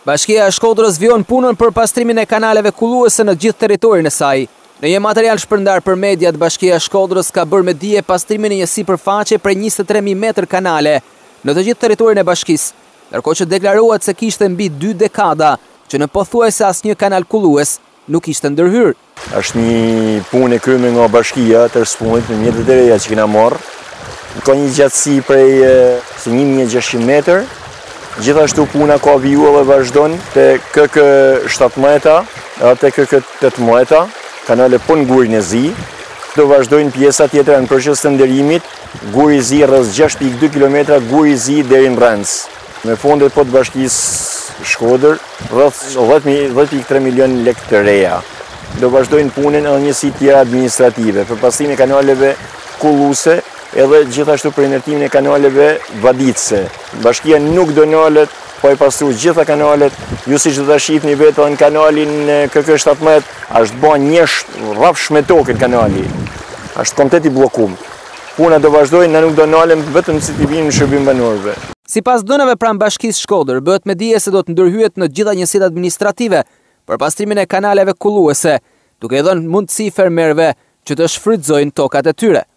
Bashkia e Shkodrës vijon punën për pastrimin e kanaleve kulluese në gjithë territorin e saj. Në një material shpërndar për mediat, Bashkia e Shkodrës ka bërë me dije pastrimin e një sipërfaqe prej 23.000 metër kanale në të gjithë territorin e bashkisë, ndërkohë që deklarohet se kishte mbi 2 dekada që në pothuajse asnjë kanal kullues nuk ishte ndërhyrë. Është një punë e kryer nga bashkia të spunit në mjetet e reja që kena marrë. Ka një gjatësi prej 1600 metër. Gjithashtu puna ka viju dhe vazhdon të KK 17 dhe të KK 18, kanale po në gurin e zi. Do vazhdojnë pjesa tjetër në proces të nderimit, guri i zi rreth 6.2 km, guri i zi deri në Rens. Me fondet po të bashkisë Shkodër, rreth 10.3 milion lekë të reja. Do vazhdojnë punën edhe njësi tjera administrative për pastrimin e kanaleve kulluese edhe gjithashtu për ndërtimin e kanaleve vaditëse. Bashkia nuk do nalet, po e pastru gjitha kanalet, ju si që do të shifni vetë në kanalin KK 17, është ba një rrafsh me tokën kanali, është komplet i blokum. Puna do vazhdojnë, na nuk do nalem vetëm si t'i vinë në shërbim banorëve. Sipas dhënave pranë Bashkisë Shkodër, bëhet me dije se do të ndërhyet në gjitha njësitë administrative për pastrimin e kanaleve kulluese, duke dhënë mundësi fermerëve që të shfrytëzojnë tokat e tyre.